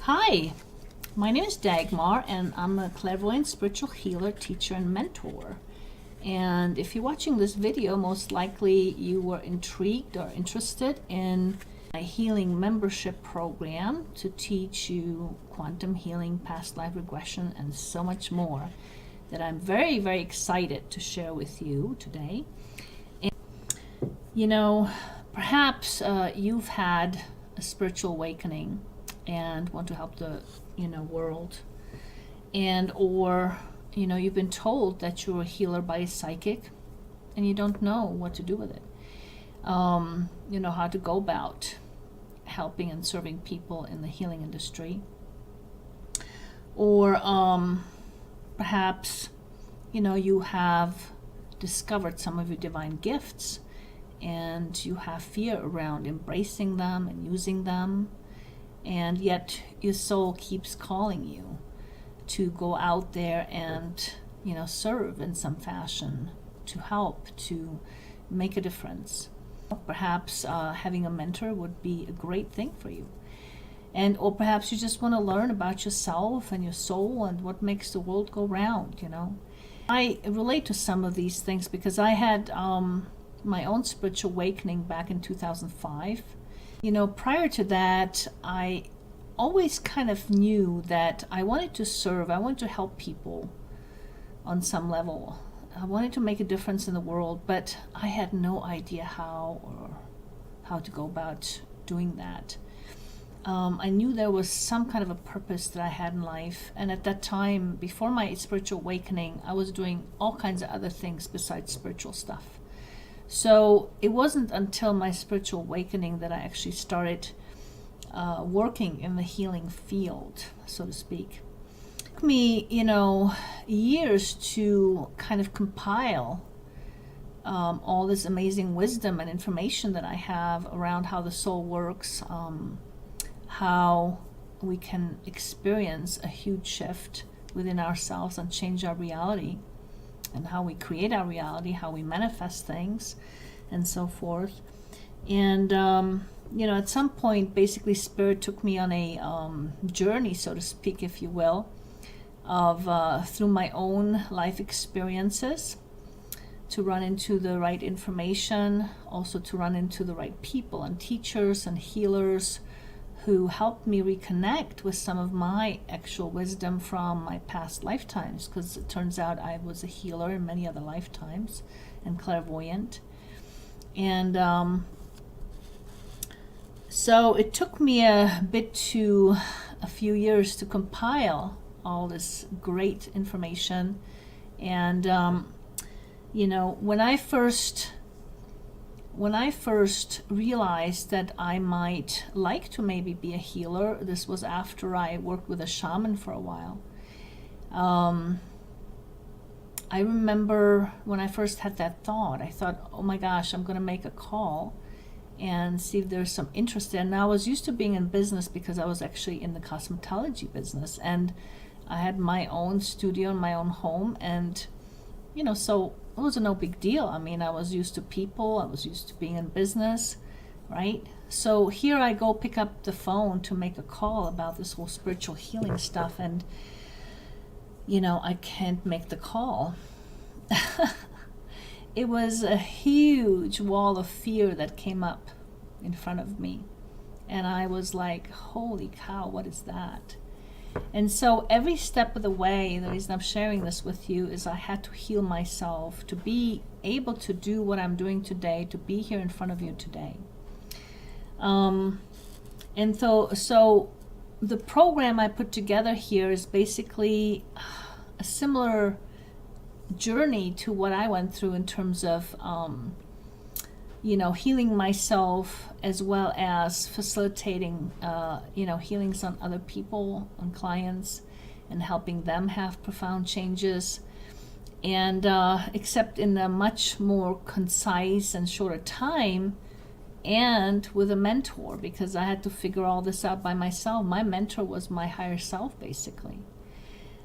Hi, my name is Dagmar, and I'm a clairvoyant spiritual healer, teacher, and mentor. And if you're watching this video, most likely you were intrigued or interested in my healing membership program to teach you quantum healing, past life regression, and so much more that I'm very, very excited to share with you today. And, perhaps you've had a spiritual awakening and want to help the world, and or you've been told that you're a healer by a psychic and you don't know what to do with it, how to go about helping and serving people in the healing industry. Or perhaps you have discovered some of your divine gifts and you have fear around embracing them and using them, and yet your soul keeps calling you to go out there and serve in some fashion, to help, to make a difference. Perhaps having a mentor would be a great thing for you. Or perhaps you just want to learn about yourself and your soul and what makes the world go round. I relate to some of these things because I had my own spiritual awakening back in 2005. Prior to that, I always kind of knew that I wanted to serve, I wanted to help people on some level. I wanted to make a difference in the world, but I had no idea how to go about doing that. I knew there was some kind of a purpose that I had in life, and at that time, before my spiritual awakening, I was doing all kinds of other things besides spiritual stuff. So it wasn't until my spiritual awakening that I actually started working in the healing field, so to speak. It took me, years to kind of compile all this amazing wisdom and information that I have around how the soul works, how we can experience a huge shift within ourselves and change our reality, and how we create our reality, how we manifest things, and so forth. And at some point, basically, Spirit took me on a journey, so to speak, if you will, of through my own life experiences, to run into the right information, also to run into the right people and teachers and healers who helped me reconnect with some of my actual wisdom from my past lifetimes, because it turns out I was a healer in many other lifetimes and clairvoyant. And so it took me a few years to compile all this great information. And when I first realized that I might like to maybe be a healer, this was after I worked with a shaman for a while. I remember when I first had that thought, I thought, oh my gosh, I'm going to make a call and see if there's some interest there. And I was used to being in business because I was actually in the cosmetology business, and I had my own studio in my own home, and so it was no big deal. I mean, I was used to people, I was used to being in business, right? So here I go pick up the phone to make a call about this whole spiritual healing stuff, and I can't make the call. It was a huge wall of fear that came up in front of me, and I was like, holy cow, what is that? And so every step of the way, the reason I'm sharing this with you is I had to heal myself to be able to do what I'm doing today, to be here in front of you today. And so the program I put together here is basically a similar journey to what I went through in terms of healing myself, as well as facilitating healings on other people, on clients, and helping them have profound changes, and except in a much more concise and shorter time, and with a mentor, because I had to figure all this out by myself. My mentor was my higher self, basically.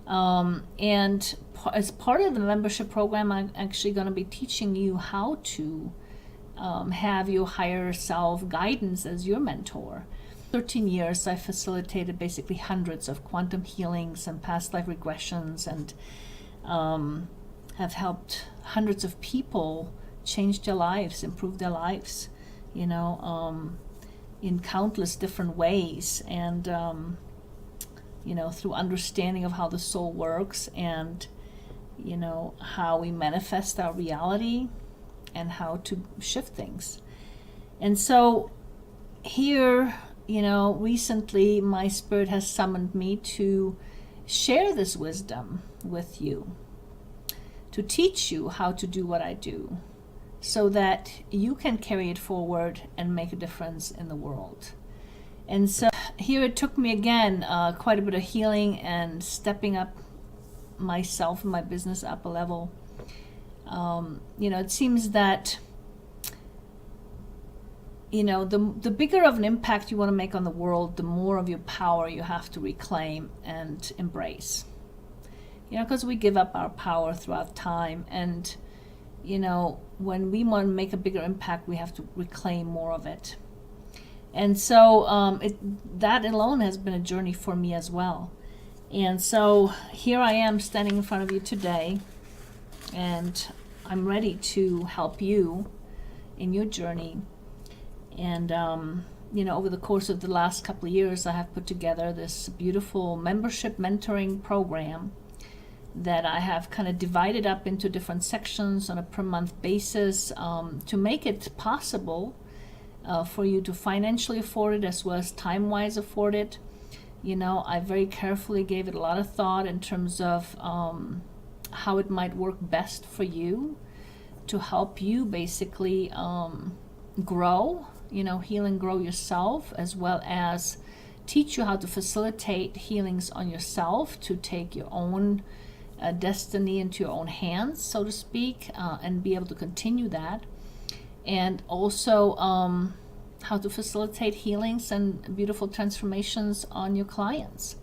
And as part of the membership program, I'm actually going to be teaching you how to have your higher self guidance as your mentor. 13 years, I facilitated basically hundreds of quantum healings and past life regressions, and have helped hundreds of people change their lives, improve their lives, in countless different ways, and through understanding of how the soul works, and how we manifest our reality and how to shift things. And so here, recently my spirit has summoned me to share this wisdom with you, to teach you how to do what I do, so that you can carry it forward and make a difference in the world. And so here it took me again quite a bit of healing and stepping up myself and my business up a level. It seems that the bigger of an impact you want to make on the world, the more of your power you have to reclaim and embrace. Because we give up our power throughout time, and when we want to make a bigger impact, we have to reclaim more of it. And so that alone has been a journey for me as well. And so here I am standing in front of you today, and I'm ready to help you in your journey. And over the course of the last couple of years, I have put together this beautiful membership mentoring program that I have kind of divided up into different sections on a per month basis, to make it possible for you to financially afford it as well as time-wise afford it. I very carefully gave it a lot of thought in terms of how it might work best for you to help you basically grow, heal and grow yourself, as well as teach you how to facilitate healings on yourself, to take your own destiny into your own hands, so to speak, and be able to continue that. And also how to facilitate healings and beautiful transformations on your clients.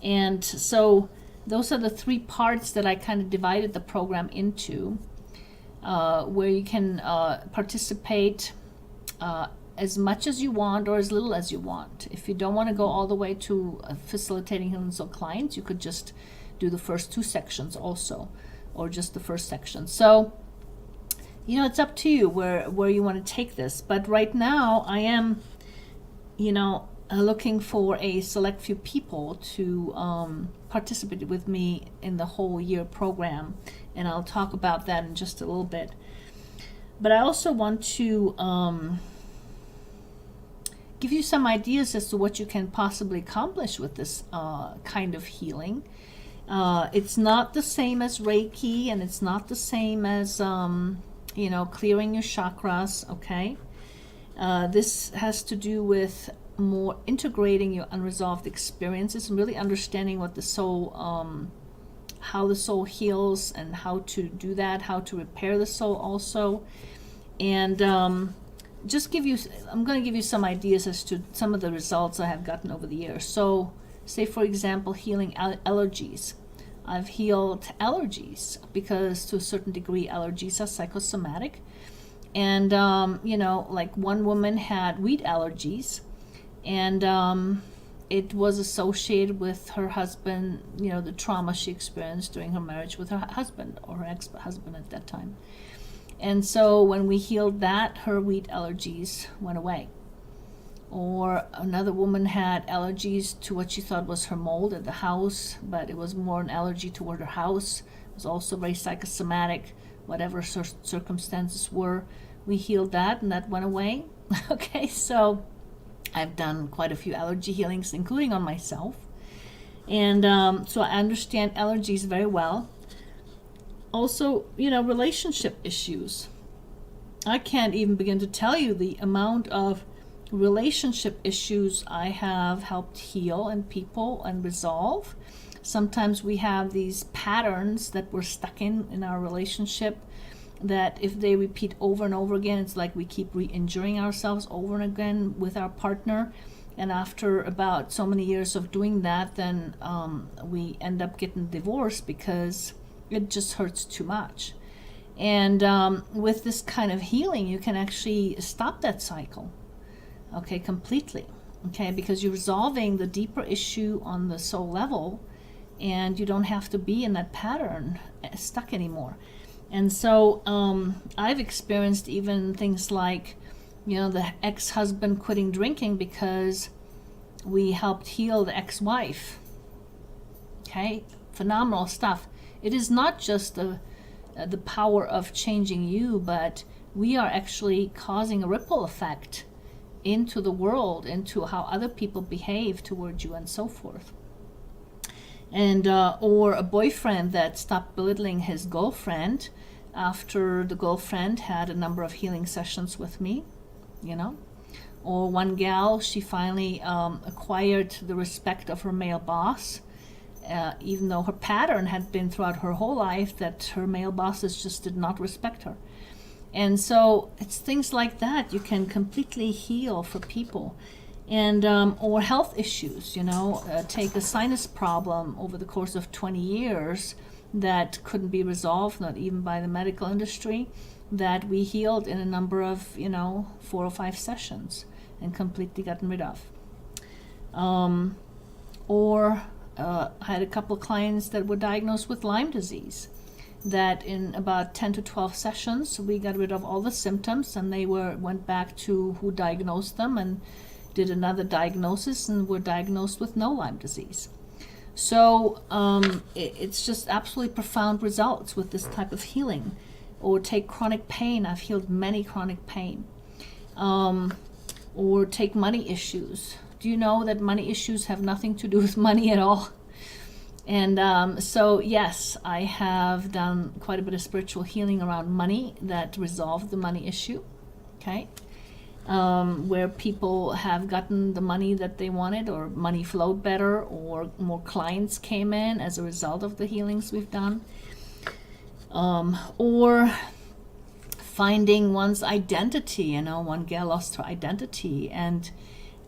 And so those are the three parts that I kind of divided the program into, where you can participate as much as you want or as little as you want. If you don't want to go all the way to facilitating healings on clients, you could just do the first two sections also, or just the first section. So it's up to you where you want to take this. But right now I am looking for a select few people to participate with me in the whole year program, and I'll talk about that in just a little bit. But I also want to give you some ideas as to what you can possibly accomplish with this kind of healing. It's not the same as Reiki, and it's not the same as clearing your chakras, okay? This has to do with more integrating your unresolved experiences and really understanding what the soul, how the soul heals, and how to do that, how to repair the soul also. And I'm going to give you some ideas as to some of the results I have gotten over the years. So, say for example, healing allergies. I've healed allergies because to a certain degree allergies are psychosomatic. And, like one woman had wheat allergies, and it was associated with her husband, the trauma she experienced during her marriage with her husband, or her ex-husband at that time. And so when we healed that, her wheat allergies went away. Or another woman had allergies to what she thought was her mold at the house, but it was more an allergy toward her house. It was also very psychosomatic, whatever circumstances were. We healed that, and that went away. Okay, so I've done quite a few allergy healings, including on myself. And so I understand allergies very well. Also, relationship issues. I can't even begin to tell you the amount of relationship issues I have helped heal and people and resolve. Sometimes we have these patterns that we're stuck in our relationship, that if they repeat over and over again, it's like we keep re-injuring ourselves over and again with our partner. And after about so many years of doing that, then we end up getting divorced because it just hurts too much. And with this kind of healing, you can actually stop that cycle, okay, completely. okay? Because you're resolving the deeper issue on the soul level, and you don't have to be in that pattern stuck anymore. And so I've experienced even things like, the ex-husband quitting drinking because we helped heal the ex-wife. Okay, phenomenal stuff. It is not just the power of changing you, but we are actually causing a ripple effect into the world, into how other people behave towards you and so forth. And or a boyfriend that stopped belittling his girlfriend after the girlfriend had a number of healing sessions with me, or one gal, she finally acquired the respect of her male boss, even though her pattern had been throughout her whole life that her male bosses just did not respect her. And so it's things like that you can completely heal for people. And or health issues, take a sinus problem over the course of 20 years that couldn't be resolved, not even by the medical industry, that we healed in a number of 4 or 5 sessions and completely gotten rid of. Or I had a couple of clients that were diagnosed with Lyme disease, that in about 10 to 12 sessions we got rid of all the symptoms, and they went back to who diagnosed them and did another diagnosis and were diagnosed with no Lyme disease. So it's just absolutely profound results with this type of healing. Or take chronic pain. I've healed many chronic pain. Or take money issues. Do you know that money issues have nothing to do with money at all? And so yes, I have done quite a bit of spiritual healing around money that resolved the money issue. Okay. Where people have gotten the money that they wanted, or money flowed better, or more clients came in as a result of the healings we've done. Or finding one's identity. One gal lost her identity, and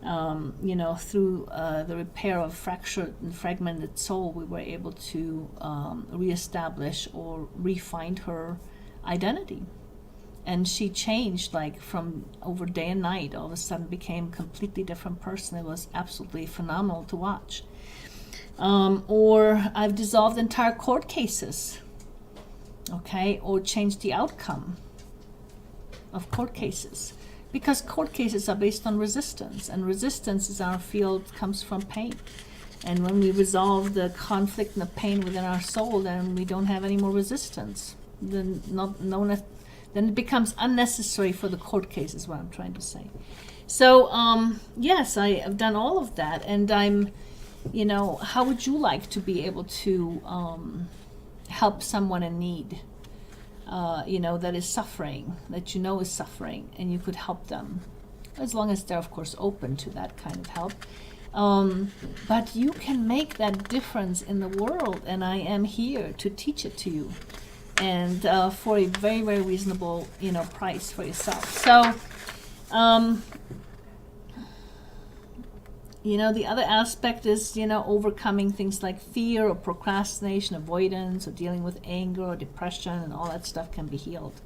through the repair of fractured and fragmented soul, we were able to reestablish or re-find her identity. And she changed, like, from over day and night, all of a sudden became a completely different person. It was absolutely phenomenal to watch. Or I've dissolved entire court cases, okay, or changed the outcome of court cases. Because court cases are based on resistance, and resistance in our field comes from pain. And when we resolve the conflict and the pain within our soul, then we don't have any more resistance. Then it becomes unnecessary for the court case, is what I'm trying to say. So, yes, I have done all of that, and I'm, how would you like to be able to help someone in need, that is suffering, that is suffering, and you could help them, as long as they're, of course, open to that kind of help. But you can make that difference in the world, and I am here to teach it to you. And for a very, very reasonable, price for yourself. So, the other aspect is, overcoming things like fear or procrastination, avoidance, or dealing with anger or depression, and all that stuff can be healed.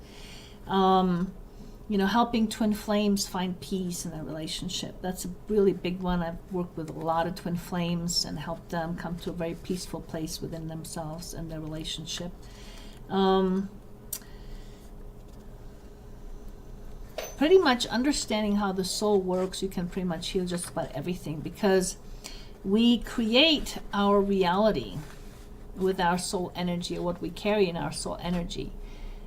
Helping twin flames find peace in their relationship. That's a really big one. I've worked with a lot of twin flames and helped them come to a very peaceful place within themselves and their relationship. Pretty much understanding how the soul works, you can pretty much heal just about everything, because we create our reality with our soul energy, or what we carry in our soul energy.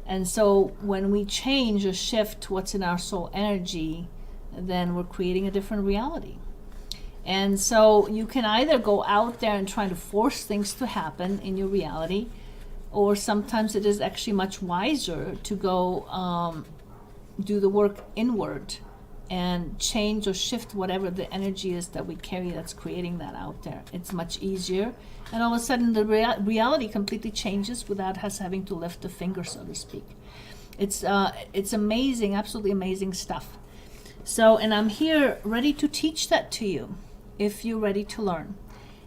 And so when we change or shift what's in our soul energy, then we're creating a different reality. And so you can either go out there and try to force things to happen in your reality, or sometimes it is actually much wiser to go do the work inward and change or shift whatever the energy is that we carry that's creating that out there. It's much easier, and all of a sudden the reality completely changes without us having to lift a finger, so to speak. It's amazing, absolutely amazing stuff. So, and I'm here ready to teach that to you if you're ready to learn.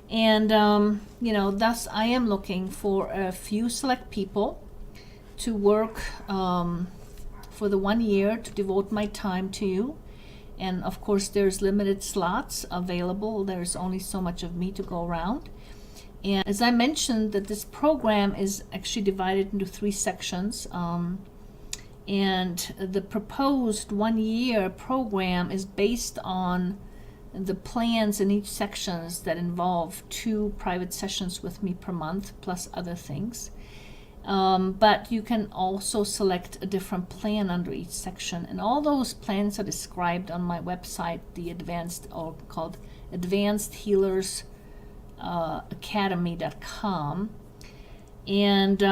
And, thus I am looking for a few select people to work for the 1 year to devote my time to you And of course, there's limited slots available. There's only so much of me to go around. And as I mentioned, that this program is actually divided into 3 sections. And the proposed 1-year program is based on the plans in each sections that involve 2 private sessions with me per month, plus other things. But you can also select a different plan under each section. And all those plans are described on my website, called Advanced Healers Academy.com. And,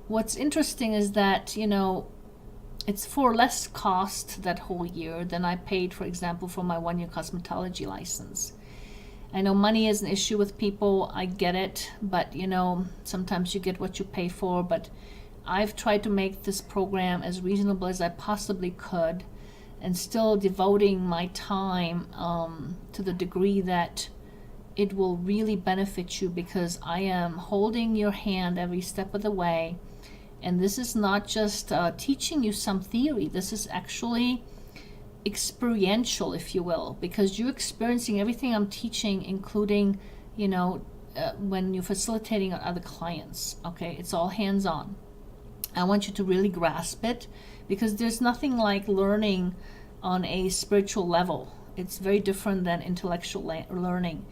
what's interesting is that, it's for less cost that whole year than I paid, for example, for my 1-year cosmetology license. I know money is an issue with people, I get it, but sometimes you get what you pay for. But I've tried to make this program as reasonable as I possibly could, and still devoting my time to the degree that it will really benefit you, because I am holding your hand every step of the way. And this is not just teaching you some theory, this is actually experiential, if you will, because you're experiencing everything I'm teaching, including, when you're facilitating on other clients. Okay, it's all hands-on. I want you to really grasp it, because there's nothing like learning on a spiritual level. It's very different than intellectual learning.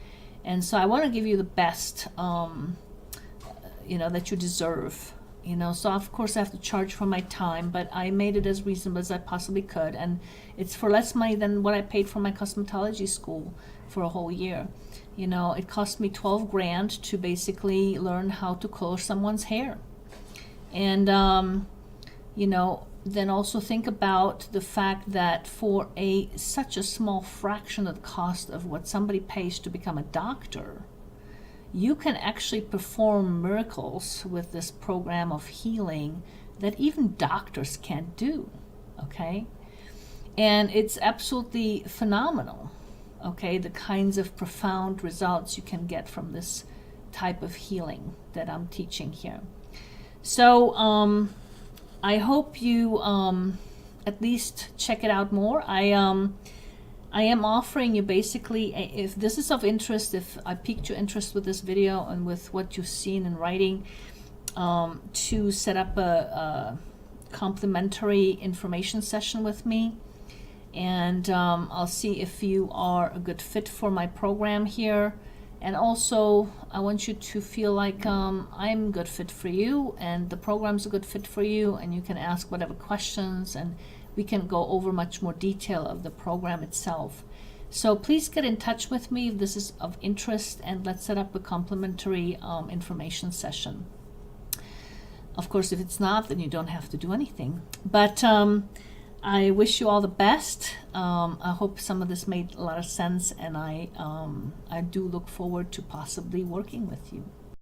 And so I want to give you the best, that you deserve. So of course I have to charge for my time, but I made it as reasonable as I possibly could, and it's for less money than what I paid for my cosmetology school for a whole year. It cost me $12,000 to basically learn how to color someone's hair. And then also think about the fact that for such a small fraction of the cost of what somebody pays to become a doctor, you can actually perform miracles with this program of healing that even doctors can't do, okay? And it's absolutely phenomenal, okay, the kinds of profound results you can get from this type of healing that I'm teaching here. So I hope you at least check it out more. I am offering you basically, if this is of interest, if I piqued your interest with this video and with what you've seen in writing, to set up a complimentary information session with me. And I'll see if you are a good fit for my program here. And also, I want you to feel like I'm a good fit for you, and the program's a good fit for you, and you can ask whatever questions, and we can go over much more detail of the program itself. So please get in touch with me if this is of interest, and let's set up a complimentary information session. Of course, if it's not, then you don't have to do anything. But I wish you all the best. I hope some of this made a lot of sense, and I do look forward to possibly working with you.